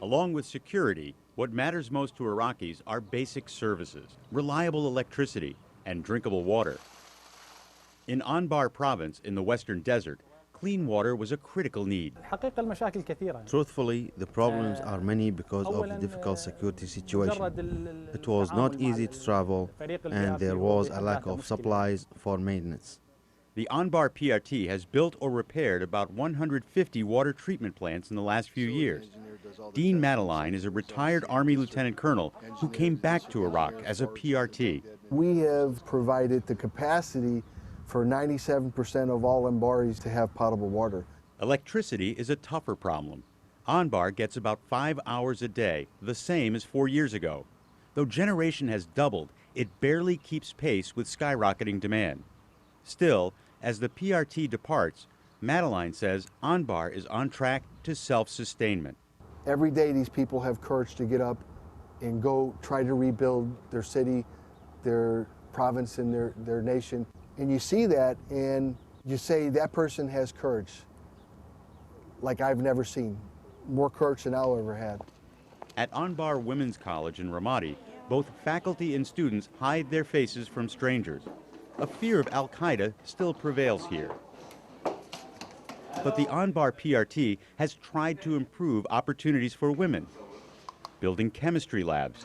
Along with security, what matters most to Iraqis are basic services, reliable electricity, and drinkable water. In Anbar province in the western desert, clean water was a critical need. Truthfully, the problems are many because of the difficult security situation. It was not easy to travel, and there was a lack of supplies for maintenance. The Anbar PRT has built or repaired about 150 water treatment plants in the last few years. Dean Madeline is a retired Army Lieutenant Colonel who came back to Iraq as a PRT. We have provided the capacity for 97% of all Anbaris to have potable water. Electricity is a tougher problem. Anbar gets about 5 hours a day, the same as 4 years ago. Though generation has doubled, it barely keeps pace with skyrocketing demand. Still, as the PRT departs, Madeline says Anbar is on track to self-sustainment. Every day these people have courage to get up and go try to rebuild their city, their province, and their nation. And you see that and you say that person has courage like I've never seen, more courage than I'll ever had. At Anbar Women's College in Ramadi, both faculty and students hide their faces from strangers. A fear of Al-Qaeda still prevails here. But the Anbar PRT has tried to improve opportunities for women, building chemistry labs,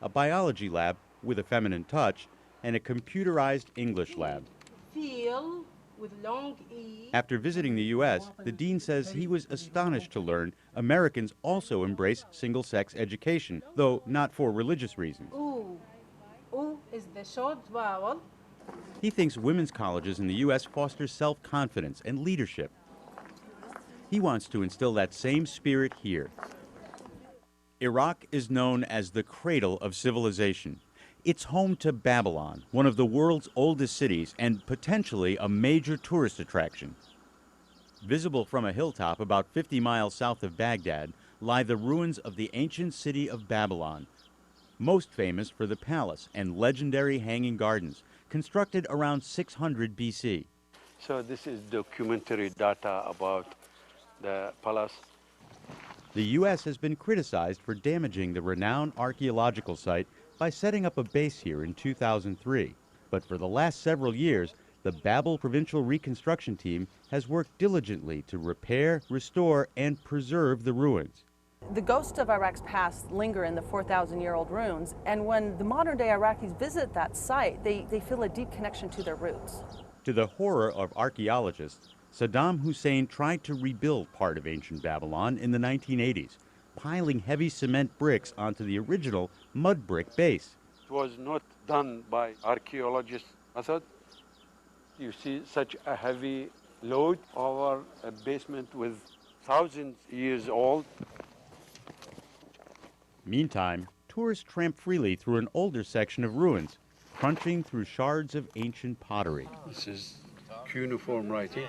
a biology lab with a feminine touch, and a computerized English lab. Feel with long E. After visiting the U.S., the dean says he was astonished to learn Americans also embrace single-sex education, though not for religious reasons. Ooh. Ooh is the short vowel. He thinks women's colleges in the U.S. foster self-confidence and leadership. He wants to instill that same spirit here. Iraq is known as the cradle of civilization. It's home to Babylon, one of the world's oldest cities and potentially a major tourist attraction. Visible from a hilltop about 50 miles south of Baghdad lie the ruins of the ancient city of Babylon, most famous for the palace and legendary hanging gardens, constructed around 600 BC. So this is documentary data about the palace. The U.S. has been criticized for damaging the renowned archaeological site by setting up a base here in 2003. But for the last several years, the Babel Provincial Reconstruction team has worked diligently to repair, restore, and preserve the ruins. The ghosts of Iraq's past linger in the 4,000-year-old ruins, and when the modern-day Iraqis visit that site, they feel a deep connection to their roots. To the horror of archaeologists, Saddam Hussein tried to rebuild part of ancient Babylon in the 1980s, piling heavy cement bricks onto the original mud brick base. It was not done by archaeologist method. You see such a heavy load over a basement with thousands years old. Meantime, tourists tramp freely through an older section of ruins, crunching through shards of ancient pottery. This is cuneiform writing.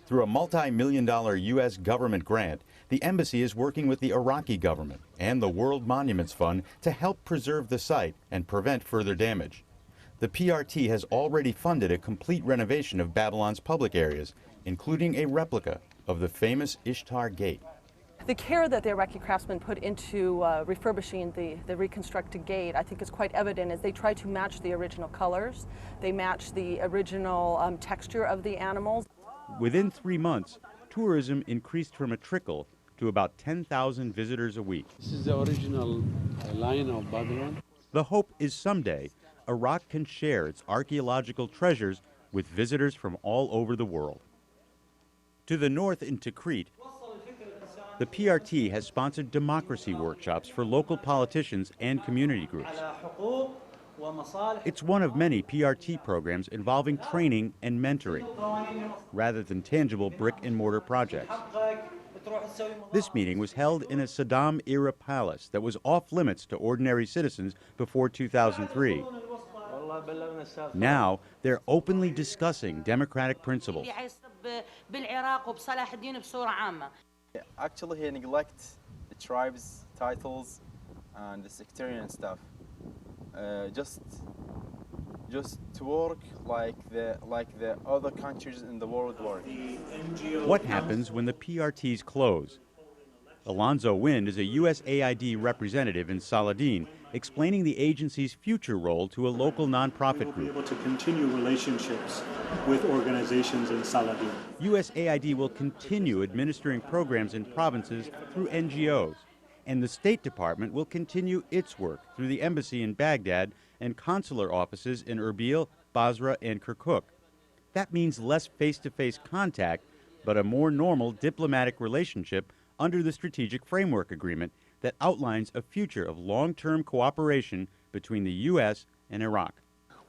Through a multi-million-dollar U.S. government grant, the embassy is working with the Iraqi government and the World Monuments Fund to help preserve the site and prevent further damage. The PRT has already funded a complete renovation of Babylon's public areas, including a replica of the famous Ishtar Gate. The care that the Iraqi craftsmen put into refurbishing the reconstructed gate, I think, is quite evident as they try to match the original colors. They match the original texture of the animals. Within 3 months, tourism increased from a trickle to about 10,000 visitors a week. This is the original line of Babylon. The hope is someday Iraq can share its archaeological treasures with visitors from all over the world. To the north in Tikrit, the PRT has sponsored democracy workshops for local politicians and community groups. It's one of many PRT programs involving training and mentoring, rather than tangible brick-and-mortar projects. This meeting was held in a Saddam-era palace that was off-limits to ordinary citizens before 2003. Now, they're openly discussing democratic principles. Actually, he neglects the tribes' titles and the sectarian stuff. Just to work like the other countries in the world work. What happens when the PRTs close? Alonzo Wind is a USAID representative in Saladin, explaining the agency's future role to a local nonprofit group. We will be able to continue relationships with organizations in Saladin. USAID will continue administering programs in provinces through NGOs, and the State Department will continue its work through the embassy in Baghdad and consular offices in Erbil, Basra, and Kirkuk. That means less face-to-face contact, but a more normal diplomatic relationship under the Strategic Framework Agreement that outlines a future of long-term cooperation between the U.S. and Iraq.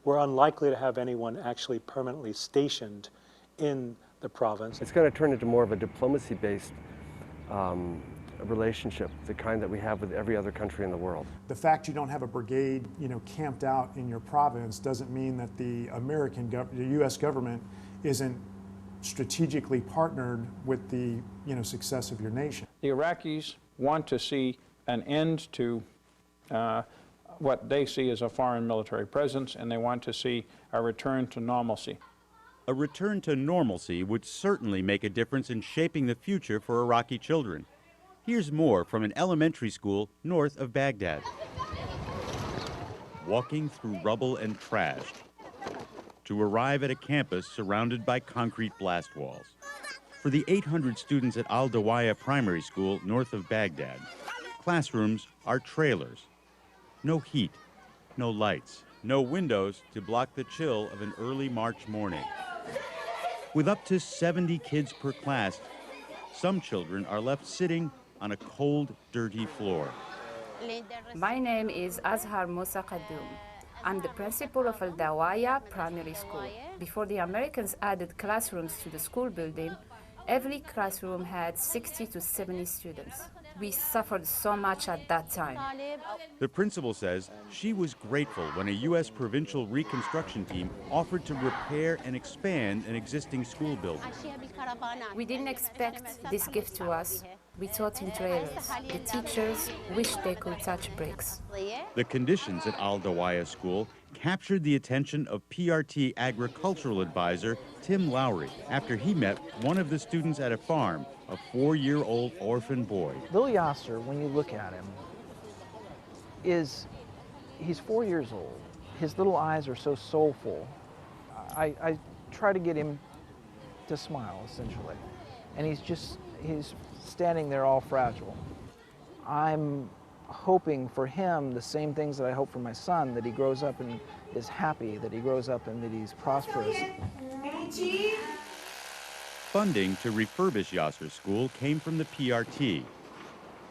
We're unlikely to have anyone actually permanently stationed in the province. It's going to turn into more of a diplomacy-based relationship, the kind that we have with every other country in the world. The fact you don't have a brigade, camped out in your province doesn't mean that the U.S. government isn't strategically partnered with the success of your nation. The Iraqis want to see an end to what they see as a foreign military presence, and they want to see a return to normalcy. A return to normalcy would certainly make a difference in shaping the future for Iraqi children. Here's more from an elementary school north of Baghdad. Walking through rubble and trash to arrive at a campus surrounded by concrete blast walls. For the 800 students at Al-Dawaya Primary School north of Baghdad, classrooms are trailers. No heat, no lights, no windows to block the chill of an early March morning. With up to 70 kids per class, some children are left sitting on a cold, dirty floor. My name is Azhar Musa Qaddoum. I'm the principal of Al-Dawaya Primary School. Before the Americans added classrooms to the school building, every classroom had 60 to 70 students. We suffered so much at that time. The principal says she was grateful when a U.S. Provincial Reconstruction team offered to repair and expand an existing school building. We didn't expect this gift to us. We taught in trailers. The teachers wished they could touch bricks. The conditions at Al-Dawaya School captured the attention of PRT agricultural advisor Tim Lowry after he met one of the students at a farm, a 4-year-old orphan boy. Bill Yasser, when you look at him, he's 4 years old. His little eyes are so soulful. I try to get him to smile, essentially. And he's standing there all fragile. I'm hoping for him the same things that I hope for my son, that he grows up and is happy, that he grows up and that he's prosperous. Funding to refurbish Yasser's school came from the PRT.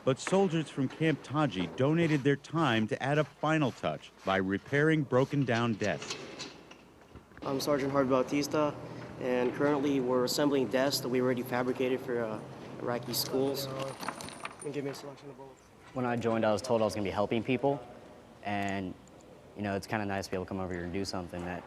But soldiers from Camp Taji donated their time to add a final touch by repairing broken down desks. I'm Sergeant Harvey Bautista, and currently we're assembling desks that we already fabricated for Iraqi schools. Give me a selection of both. When I joined, I was told I was going to be helping people, and it's kind of nice to be able to come over here and do something that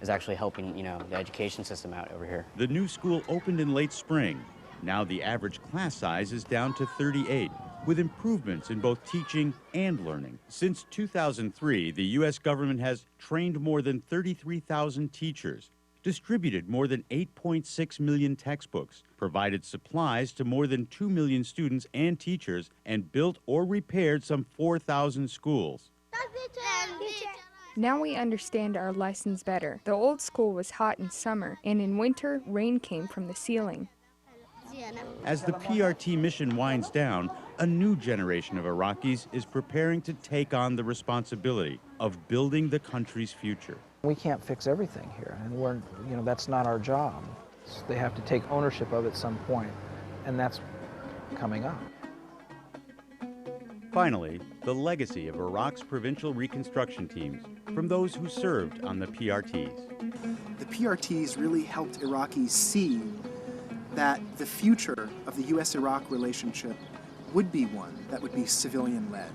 is actually helping the education system out over here. The new school opened in late spring. Now the average class size is down to 38, with improvements in both teaching and learning. Since 2003, the U.S. government has trained more than 33,000 teachers, distributed more than 8.6 million textbooks, provided supplies to more than 2 million students and teachers, and built or repaired some 4,000 schools. Now we understand our lessons better. The old school was hot in summer, and in winter, rain came from the ceiling. As the PRT mission winds down, a new generation of Iraqis is preparing to take on the responsibility of building the country's future. We can't fix everything here, and that's not our job. They have to take ownership of it at some point, and that's coming up. Finally, the legacy of Iraq's provincial reconstruction teams from those who served on the PRTs. The PRTs really helped Iraqis see that the future of the U.S.-Iraq relationship would be one that would be civilian-led.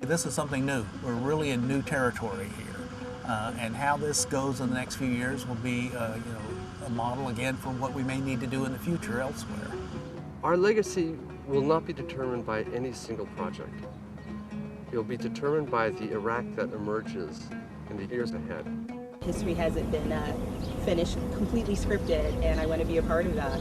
This is something new. We're really in new territory here. And how this goes in the next few years will be a model again for what we may need to do in the future elsewhere. Our legacy will not be determined by any single project. It will be determined by the Iraq that emerges in the years ahead. History hasn't been finished, completely scripted, and I want to be a part of that.